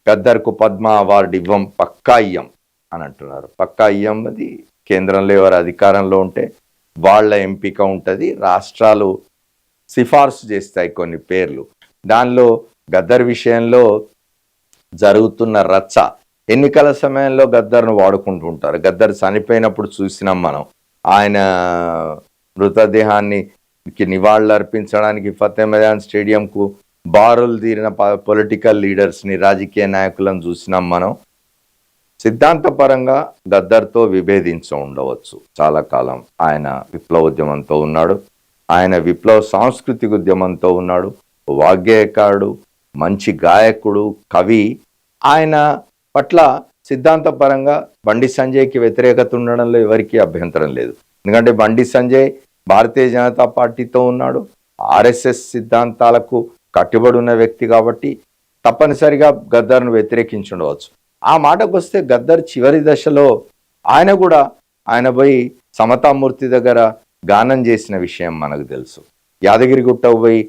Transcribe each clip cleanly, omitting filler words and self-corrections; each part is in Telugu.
గద్దర్కు పద్మ అవార్డు ఇవ్వం, పక్కా ఇయ్యం అని అంటున్నారు. పక్కా ఇయ్యం అది కేంద్రంలో ఎవరు అధికారంలో ఉంటే వాళ్ళ ఎంపిక ఉంటుంది. రాష్ట్రాలు సిఫార్సు చేస్తాయి కొన్ని పేర్లు. దానిలో గద్దర్ విషయంలో జరుగుతున్న రచ్చ, ఎన్నికల సమయంలో గద్దర్ను వాడుకుంటూ ఉంటారు. గద్దర్ చనిపోయినప్పుడు చూసినాం మనం. ఆయన మృతదేహాన్ని నివాళులు అర్పించడానికి ఫతే మైదాన్ స్టేడియంకు బారులు తీరిన పొలిటికల్ లీడర్స్ని, రాజకీయ నాయకులను చూసినాం మనం. సిద్ధాంతపరంగా గద్దర్తో విభేదించి ఉండవచ్చు చాలా కాలం. ఆయన విప్లవోద్యమంతో ఉన్నాడు, ఆయన విప్లవ సాంస్కృతిక ఉద్యమంతో ఉన్నాడు, వాగ్గేయకారుడు, మంచి గాయకుడు, కవి. ఆయన పట్ల సిద్ధాంతపరంగా బండి సంజయ్కి వ్యతిరేకత ఉండడంలో ఎవరికీ అభ్యంతరం లేదు. ఎందుకంటే బండి సంజయ్ భారతీయ జనతా పార్టీతో ఉన్నాడు, ఆర్ఎస్ఎస్ సిద్ధాంతాలకు కట్టుబడి ఉన్న వ్యక్తి కాబట్టి తప్పనిసరిగా గద్దర్ను వ్యతిరేకించి ఉండవచ్చు. ఆ మాటకు వస్తే గద్దర్ చివరి దశలో ఆయన పోయి సమతామూర్తి దగ్గర గానం చేసిన విషయం మనకు తెలుసు. యాదగిరిగుట్టకు పోయి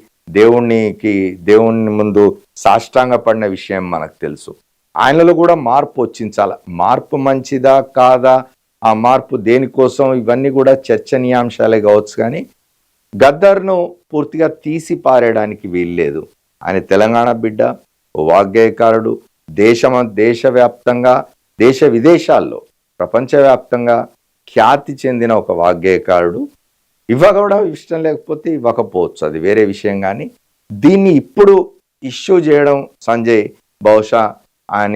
దేవుని ముందు సాష్టాంగ పడిన విషయం మనకు తెలుసు. ఆయనలో కూడా మార్పు వచ్చించాల. మార్పు మంచిదా కాదా, ఆ మార్పు దేనికోసం, ఇవన్నీ కూడా చర్చనీయాంశాలే కావచ్చు. కానీ గద్దర్ను పూర్తిగా తీసి పారేయడానికి వీల్లేదు. ఆయన తెలంగాణ బిడ్డ, వాగ్గేయకారుడు, దేశవ్యాప్తంగా, దేశ విదేశాల్లో, ప్రపంచవ్యాప్తంగా ఖ్యాతి చెందిన ఒక వాగ్గేయకారుడు. కూడా ఇష్టం లేకపోతే ఇవ్వకపోవచ్చు, అది వేరే విషయం. కానీ దీన్ని ఇప్పుడు ఇష్యూ చేయడం సంజయ్ బహుశా ఆయన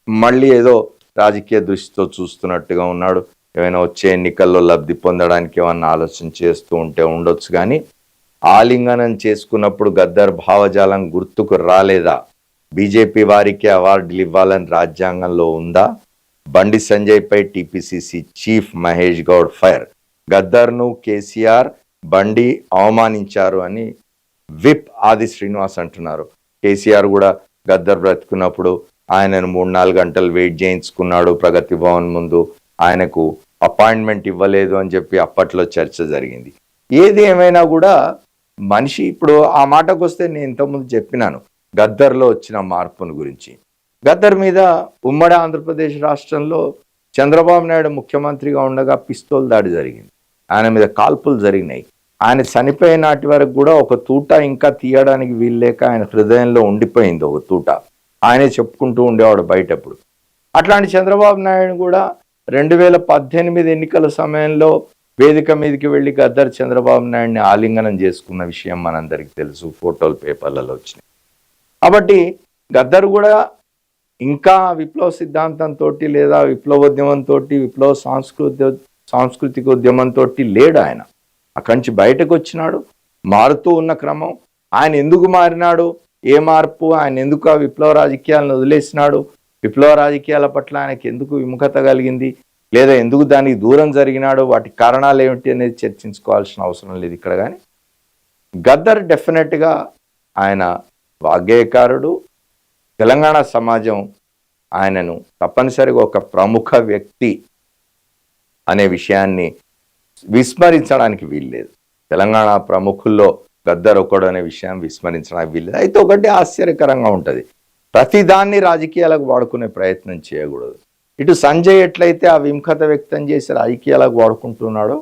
మళ్ళీ ఏదో రాజకీయ దృష్టితో చూస్తున్నట్టుగా ఉన్నాడు. ఏమైనా వచ్చే ఎన్నికల్లో లబ్ధి పొందడానికి ఏమన్నా ఆలోచన చేస్తూ ఉండొచ్చు. కానీ ఆలింగనం చేసుకున్నప్పుడు గద్దర్ భావజాలం గుర్తుకు రాలేదా? బీజేపీ వారికి అవార్డులు ఇవ్వాలని రాజ్యాంగంలో ఉందా? బండి సంజయ్పై TPCC chief Mahesh Goud fire. గద్దర్ను కేసీఆర్, బండి అవమానించారు అని విప్ ఆది శ్రీనివాస్ అంటున్నారు. కేసీఆర్ కూడా గద్దర్ బ్రతుకున్నప్పుడు ఆయనను 3-4 గంటలు వెయిట్ చేయించుకున్నాడు ప్రగతి భవన్ ముందు. ఆయనకు అపాయింట్మెంట్ ఇవ్వలేదు అని చెప్పి అప్పట్లో చర్చ జరిగింది. ఏది ఏమైనా కూడా మనిషి, ఇప్పుడు ఆ మాటకు వస్తే నేను ఇంతకుముందు చెప్పినాను గద్దర్లో వచ్చిన మార్పును గురించి. గద్దర్ మీద ఉమ్మడి ఆంధ్రప్రదేశ్ రాష్ట్రంలో చంద్రబాబు నాయుడు ముఖ్యమంత్రిగా ఉండగా పిస్తోల్ దాడి జరిగింది. ఆయన మీద కాల్పులు జరిగినాయి. ఆయన చనిపోయే నాటి వరకు కూడా ఒక తూట ఇంకా తీయడానికి వీల్లేక ఆయన హృదయంలో ఉండిపోయింది ఒక తూట. ఆయనే చెప్పుకుంటూ ఉండేవాడు బయటప్పుడు. అట్లాంటి చంద్రబాబు నాయుడు కూడా 2018 ఎన్నికల సమయంలో వేదిక మీదకి వెళ్ళి గద్దర్ చంద్రబాబు నాయుడిని ఆలింగనం చేసుకున్న విషయం మనందరికీ తెలుసు, ఫోటోలు పేపర్లలో వచ్చినాయి. కాబట్టి గద్దర్ కూడా ఇంకా విప్లవ సిద్ధాంతంతో లేదా విప్లవోద్యమంతో, విప్లవ సాంస్కృతిక ఉద్యమంతో లేడు. ఆయన అక్కడి నుంచి బయటకు వచ్చినాడు, మారుతూ ఉన్న క్రమం. ఆయన ఎందుకు మారినాడు, ఏ మార్పు, ఆయన ఎందుకు ఆ విప్లవ రాజకీయాలను వదిలేసినాడు, విప్లవ రాజకీయాల పట్ల ఆయనకి ఎందుకు విముఖత కలిగింది, లేదా ఎందుకు దానికి దూరం జరిగినాడు, వాటి కారణాలు ఏమిటి అనేది చర్చించుకోవాల్సిన అవసరం లేదు ఇక్కడ. కానీ గద్దర్ డెఫినెట్గా ఆయన వాగ్గేయకారుడు. తెలంగాణ సమాజం ఆయనను తప్పనిసరిగా ఒక ప్రముఖ వ్యక్తి అనే విషయాన్ని విస్మరించడానికి వీల్లేదు. తెలంగాణ ప్రముఖుల్లో గద్దర్ ఒకడు అనే విషయం విస్మరించడానికి వీల్లేదు. అయితే ఒకటి ఆశ్చర్యకరంగా ఉంటుంది, ప్రతిదాన్ని రాజకీయాలకు వాడుకునే ప్రయత్నం చేయకూడదు. ఇటు సంజయ్ ఎట్లయితే ఆ విముఖత వ్యక్తం చేసి రాజకీయాలకు వాడుకుంటున్నాడో,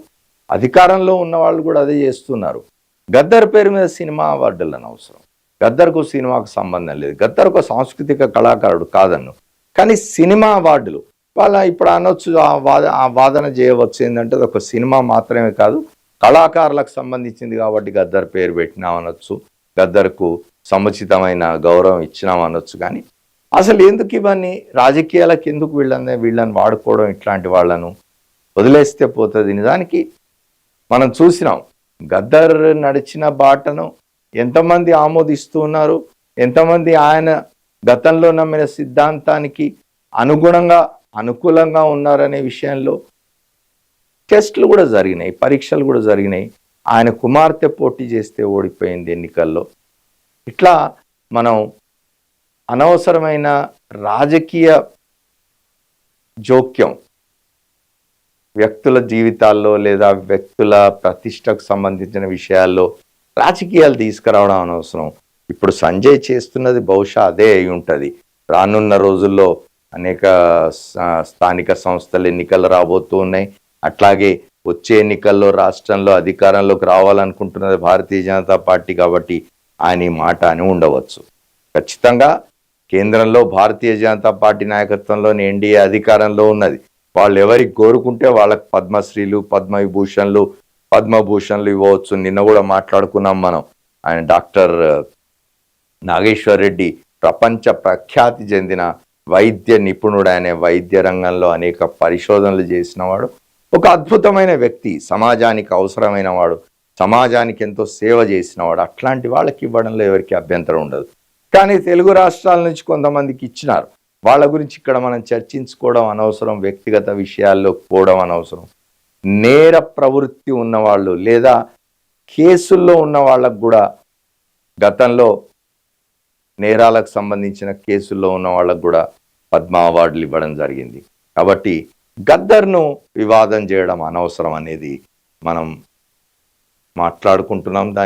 అధికారంలో ఉన్న వాళ్ళు కూడా అదే చేస్తున్నారు. గద్దర్ పేరు మీద సినిమా అవార్డులను అవసరం. గద్దర్కు సినిమాకు సంబంధం లేదు. గద్దర్ ఒక సాంస్కృతిక కళాకారుడు కాదన్ను, కానీ సినిమా అవార్డులు వాళ్ళ ఇప్పుడు అనొచ్చు, ఆ వాదన చేయవచ్చు. ఏంటంటే అది ఒక సినిమా మాత్రమే కాదు, కళాకారులకు సంబంధించింది కాబట్టి గద్దర్ పేరు పెట్టినామనొచ్చు, గద్దర్కు సముచితమైన గౌరవం ఇచ్చినామనొచ్చు. కానీ అసలు ఎందుకు ఇవన్నీ రాజకీయాలకు ఎందుకు వీళ్ళని వాడుకోవడం, ఇట్లాంటి వాళ్ళను వదిలేస్తే పోతుంది. నిజానికి మనం చూసినాం గద్దర్ నడిచిన బాటను ఎంతమంది ఆమోదిస్తూ ఉన్నారు, ఎంతమంది ఆయన గతంలో నమ్మిన సిద్ధాంతానికి అనుకూలంగా ఉన్నారనే విషయంలో టెస్టులు కూడా జరిగినాయి, పరీక్షలు కూడా జరిగినాయి. ఆయన కుమార్తె పోటీ చేస్తే ఓడిపోయింది ఎన్నికల్లో. ఇట్లా మనం అనవసరమైన రాజకీయ జోక్యం వ్యక్తుల జీవితాల్లో లేదా వ్యక్తుల ప్రతిష్టకు సంబంధించిన విషయాల్లో రాజకీయాలు తీసుకురావడం అనవసరం. ఇప్పుడు సంజయ్ చేస్తున్నది బహుశా అదే అయి ఉంటుంది. రానున్న రోజుల్లో అనేక స్థానిక సంస్థల ఎన్నికలు రాబోతూ ఉన్నాయి. అట్లాగే వచ్చే ఎన్నికల్లో రాష్ట్రంలో అధికారంలోకి రావాలనుకుంటున్నది భారతీయ జనతా పార్టీ కాబట్టి ఆయన ఈ మాట అని ఉండవచ్చు. ఖచ్చితంగా కేంద్రంలో భారతీయ జనతా పార్టీ నాయకత్వంలోని ఎన్డీఏ అధికారంలో ఉన్నది. వాళ్ళు ఎవరికి కోరుకుంటే వాళ్ళకి పద్మశ్రీలు, పద్మభూషణ్లు ఇవ్వవచ్చు. నిన్న కూడా మాట్లాడుకున్నాం మనం. ఆయన డాక్టర్ నాగేశ్వర్ రెడ్డి ప్రపంచ ప్రఖ్యాతి చెందిన వైద్య నిపుణుడు. ఆయన వైద్య రంగంలో అనేక పరిశోధనలు చేసిన వాడు, ఒక అద్భుతమైన వ్యక్తి, సమాజానికి అవసరమైన వాడు, సమాజానికి ఎంతో సేవ చేసిన వాడు. అట్లాంటి వాళ్ళకి ఇవ్వడంలో ఎవరికి అభ్యంతరం ఉండదు. కానీ తెలుగు రాష్ట్రాల నుంచి కొంతమందికి ఇచ్చినారు. వాళ్ళ గురించి ఇక్కడ మనం చర్చించుకోవడం అనవసరం, వ్యక్తిగత విషయాల్లో పోవడం అనవసరం. నేర ప్రవృత్తి ఉన్నవాళ్ళు లేదా కేసుల్లో ఉన్న వాళ్ళకు కూడా గతంలో నేరాలకు సంబంధించిన కేసుల్లో ఉన్న వాళ్ళకు కూడా పద్మ అవార్డులు ఇవ్వడం జరిగింది. కాబట్టి గద్దర్ను వివాదం చేయడం అనవసరం అనేది మనం మాట్లాడుకుంటున్నాం.